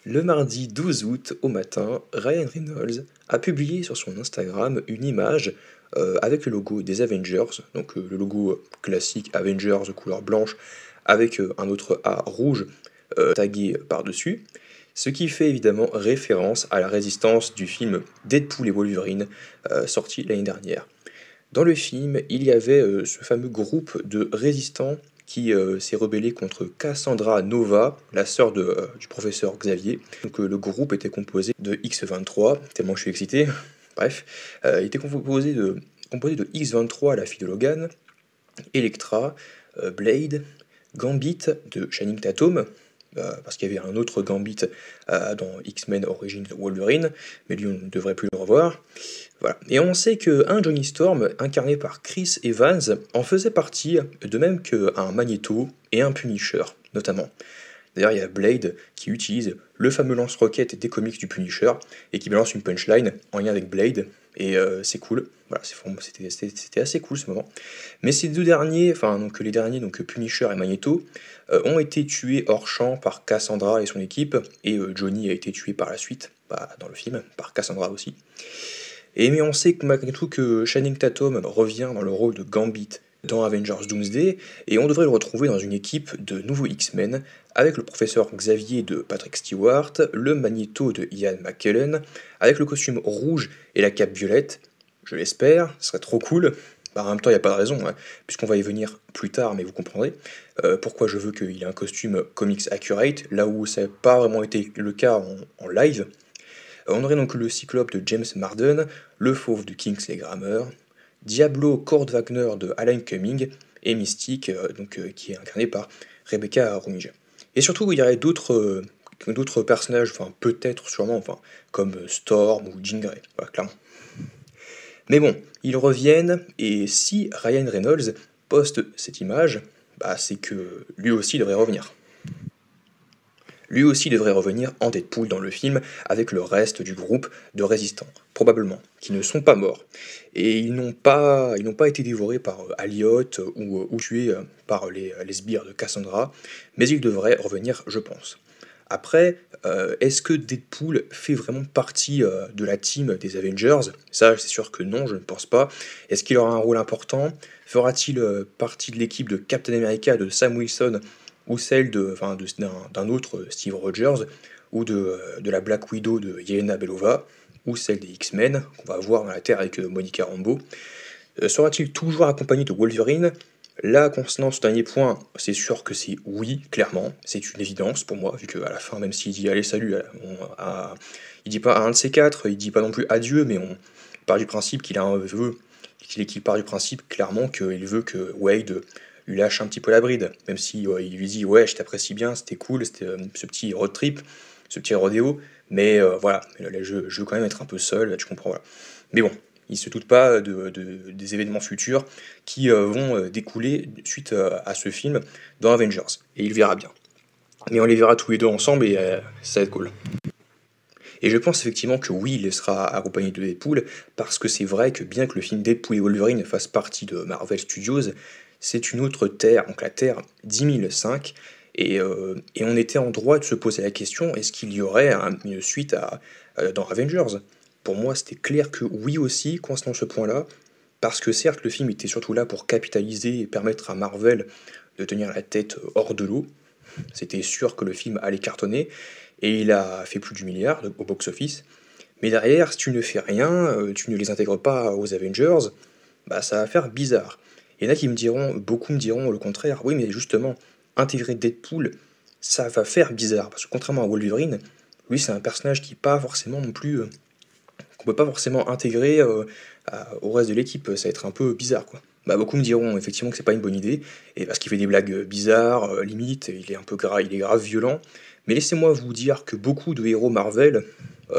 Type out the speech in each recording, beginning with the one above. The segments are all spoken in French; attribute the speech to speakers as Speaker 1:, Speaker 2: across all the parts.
Speaker 1: Le mardi 12 août au matin, Ryan Reynolds a publié sur son Instagram une image avec le logo des Avengers, donc le logo classique Avengers de couleur blanche avec un autre A rouge tagué par-dessus, ce qui fait évidemment référence à la résistance du film Deadpool et Wolverine sorti l'année dernière. Dans le film, il y avait ce fameux groupe de résistants qui s'est rebellé contre Cassandra Nova, la sœur du professeur Xavier. Donc le groupe était composé de X-23, tellement je suis excité. Bref, il était composé de X-23, la fille de Logan, Elektra, Blade, Gambit de Channing Tatum, parce qu'il y avait un autre Gambit dans X-Men Origins Wolverine, mais lui on ne devrait plus le revoir. Voilà. Et on sait qu'un Johnny Storm, incarné par Chris Evans, en faisait partie, de même qu'un Magneto et un Punisher, notamment. D'ailleurs, il y a Blade qui utilise le fameux lance-roquette des comics du Punisher et qui balance une punchline en lien avec Blade, et c'est cool. Voilà, c'était assez cool ce moment. Mais ces deux derniers, enfin donc les derniers, donc Punisher et Magneto, ont été tués hors champ par Cassandra et son équipe, et Johnny a été tué par la suite, dans le film, par Cassandra aussi. Et mais on sait que malgré tout que Channing Tatum revient dans le rôle de Gambit dans Avengers Doomsday, et on devrait le retrouver dans une équipe de nouveaux X-Men, avec le professeur Xavier de Patrick Stewart, le Magneto de Ian McKellen, avec le costume rouge et la cape violette, je l'espère, ce serait trop cool. Bah, en même temps, il n'y a pas de raison, hein, puisqu'on va y venir plus tard, mais vous comprendrez pourquoi je veux qu'il ait un costume comics accurate, là où ça n'a pas vraiment été le cas en live. On aurait donc le Cyclope de James Marden, le Fauve de Kingsley Grammer, Diablo Kurt Wagner de Alan Cumming, et Mystique, qui est incarné par Rebecca Romijn. Et surtout, il y aurait d'autres personnages, enfin peut-être sûrement, enfin, comme Storm ou Jean Grey, voilà, clairement. Mais bon, ils reviennent, et si Ryan Reynolds poste cette image, bah, c'est que lui aussi devrait revenir. Lui aussi devrait revenir en Deadpool dans le film avec le reste du groupe de résistants, probablement, qui ne sont pas morts. Et ils n'ont pas été dévorés par Alliot ou tués par les sbires de Cassandra, mais ils devraient revenir, je pense. Après, est-ce que Deadpool fait vraiment partie de la team des Avengers? Ça, c'est sûr que non, je ne pense pas. Est-ce qu'il aura un rôle important? Fera-t-il partie de l'équipe de Captain America de Sam Wilson ou celle d'un autre Steve Rogers, ou de la Black Widow de Yelena Belova, ou celle des X-Men, qu'on va voir dans la Terre avec Monica Rambeau? Sera-t-il toujours accompagné de Wolverine? Là, concernant ce dernier point, c'est sûr que c'est oui, clairement, c'est une évidence pour moi, vu qu'à la fin, même s'il dit allez, salut, il dit pas à un de ces quatre, il dit pas non plus adieu, mais on part du principe qu'il a un vœu, qu'il part du principe clairement qu'il veut que Wade lui lâche un petit peu la bride, même si il lui dit ouais, je t'apprécie bien, c'était cool, c'était ce petit road trip, ce petit rodéo, mais voilà, là, je veux quand même être un peu seul, tu comprends, voilà. Mais bon, il ne se doute pas des événements futurs qui vont découler suite à ce film dans Avengers, et il verra bien. Mais on les verra tous les deux ensemble, et ça va être cool. Et je pense effectivement que oui, il sera accompagné de Deadpool, parce que c'est vrai que bien que le film Deadpool et Wolverine fasse partie de Marvel Studios, c'est une autre Terre, donc la Terre 10005, et on était en droit de se poser la question, est-ce qu'il y aurait une suite dans Avengers? Pour moi, c'était clair que oui aussi, concernant ce point-là, parce que certes, le film était surtout là pour capitaliser et permettre à Marvel de tenir la tête hors de l'eau. C'était sûr que le film allait cartonner, et il a fait plus du milliard au box-office. Mais derrière, si tu ne fais rien, tu ne les intègres pas aux Avengers, bah ça va faire bizarre. Il y en a qui me diront, beaucoup me diront le contraire, oui mais justement, intégrer Deadpool, ça va faire bizarre, parce que contrairement à Wolverine, lui c'est un personnage qui pas forcément non plus, qu'on peut pas forcément intégrer au reste de l'équipe, ça va être un peu bizarre quoi. Bah, beaucoup me diront effectivement que c'est pas une bonne idée, et parce qu'il fait des blagues bizarres, limite, il est un peu il est grave violent, mais laissez-moi vous dire que beaucoup de héros Marvel,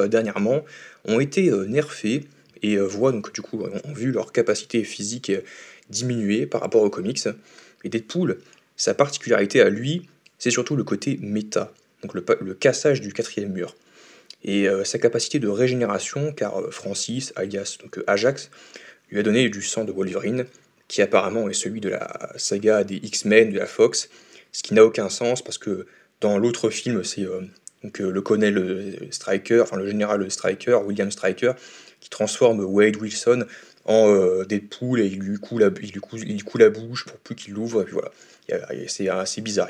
Speaker 1: dernièrement, ont été nerfés, et voient donc du coup, ont vu leur capacité physique diminuer par rapport aux comics. Et Deadpool, sa particularité à lui, c'est surtout le côté méta, donc le cassage du quatrième mur. Et sa capacité de régénération, car Francis, alias donc, Ajax, lui a donné du sang de Wolverine, qui apparemment est celui de la saga des X-Men de la Fox, ce qui n'a aucun sens parce que dans l'autre film, c'est donc le colonel Stryker, enfin le général Stryker, William Stryker, qui transforme Wade Wilson en Deadpool et il lui coule la bouche pour plus qu'il l'ouvre, et puis voilà. C'est assez bizarre.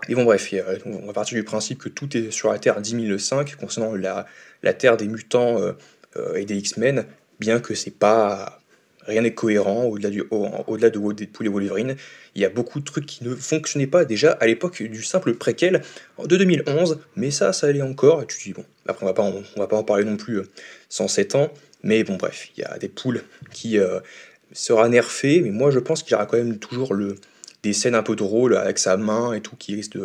Speaker 1: Et bon bref, on va partir du principe que tout est sur la Terre 10.005 concernant la Terre des mutants et des X-Men, bien que c'est pas rien n'est cohérent au-delà de Deadpool et Wolverine. Il y a beaucoup de trucs qui ne fonctionnaient pas déjà à l'époque du simple préquel de 2011, mais ça allait encore. Et tu te dis bon, après on va pas en parler non plus 107 ans, mais bon bref, il y a Deadpool qui sera nerfé, mais moi je pense qu'il y aura quand même toujours des scènes un peu drôles avec sa main et tout qui risque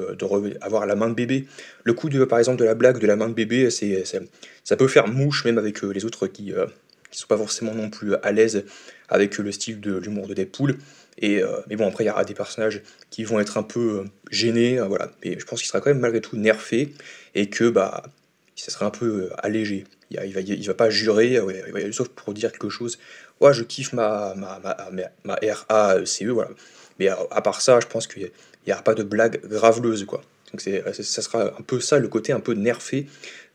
Speaker 1: avoir la main de bébé. Le coup par exemple de la blague de la main de bébé, ça peut faire mouche même avec les autres qui sont pas forcément non plus à l'aise avec le style de l'humour de Deadpool. Mais bon, après il y aura des personnages qui vont être un peu gênés, voilà. Mais je pense qu'il sera quand même malgré tout nerfé et que bah ça sera un peu allégé. Il va pas jurer, sauf pour dire quelque chose. Ouais, je kiffe ma RACE, voilà. Mais à part ça, je pense qu'il n'y aura pas de blague graveleuse, quoi. Donc ça sera un peu ça, le côté un peu nerfé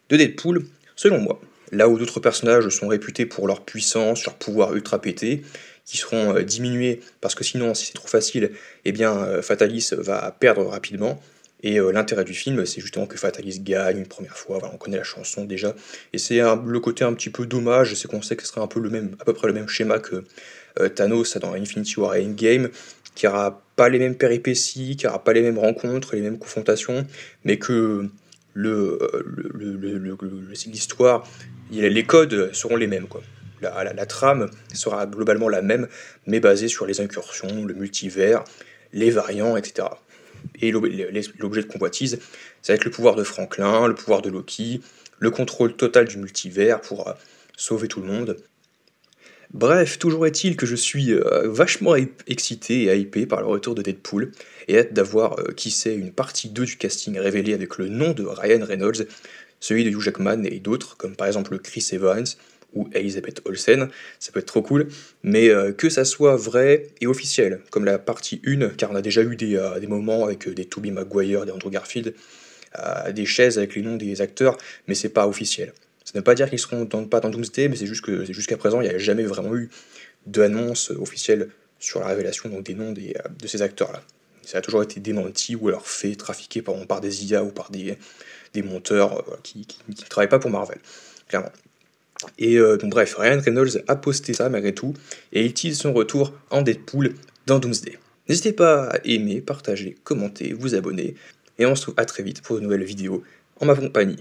Speaker 1: de Deadpool, selon moi. Là où d'autres personnages sont réputés pour leur puissance, leur pouvoir ultra pété, qui seront diminués parce que sinon, si c'est trop facile, eh bien Fatalis va perdre rapidement. Et l'intérêt du film, c'est justement que Fatalis gagne une première fois, voilà, on connaît la chanson déjà. Et c'est le côté un petit peu dommage, c'est qu'on sait que ce sera un peu à peu près le même schéma que Thanos dans Infinity War et Endgame, qui n'aura pas les mêmes péripéties, qui n'aura pas les mêmes rencontres, les mêmes confrontations, mais que l'histoire, les codes seront les mêmes, quoi. La trame sera globalement la même, mais basée sur les incursions, le multivers, les variants, etc. Et l'objet de convoitise, ça va être le pouvoir de Franklin, le pouvoir de Loki, le contrôle total du multivers pour sauver tout le monde. Bref, toujours est-il que je suis vachement excité et hypé par le retour de Deadpool, et hâte d'avoir qui sait une partie 2 du casting révélé avec le nom de Ryan Reynolds, celui de Hugh Jackman et d'autres, comme par exemple Chris Evans ou Elizabeth Olsen, ça peut être trop cool, mais que ça soit vrai et officiel, comme la partie 1, car on a déjà eu des moments avec des Tobey Maguire, des Andrew Garfield, des chaises avec les noms des acteurs, mais c'est pas officiel. Ça ne veut pas dire qu'ils seront pas dans Doomsday, mais c'est juste que jusqu'à présent, il n'y a jamais vraiment eu d'annonce officielle sur la révélation donc, des noms de ces acteurs-là. Ça a toujours été démenti ou alors fait trafiquer par des IA ou par des monteurs qui ne travaillent pas pour Marvel, clairement. Et donc bref, Ryan Reynolds a posté ça malgré tout, et il tease son retour en Deadpool dans Doomsday. N'hésitez pas à aimer, partager, commenter, vous abonner, et on se retrouve à très vite pour de nouvelles vidéos en ma compagnie.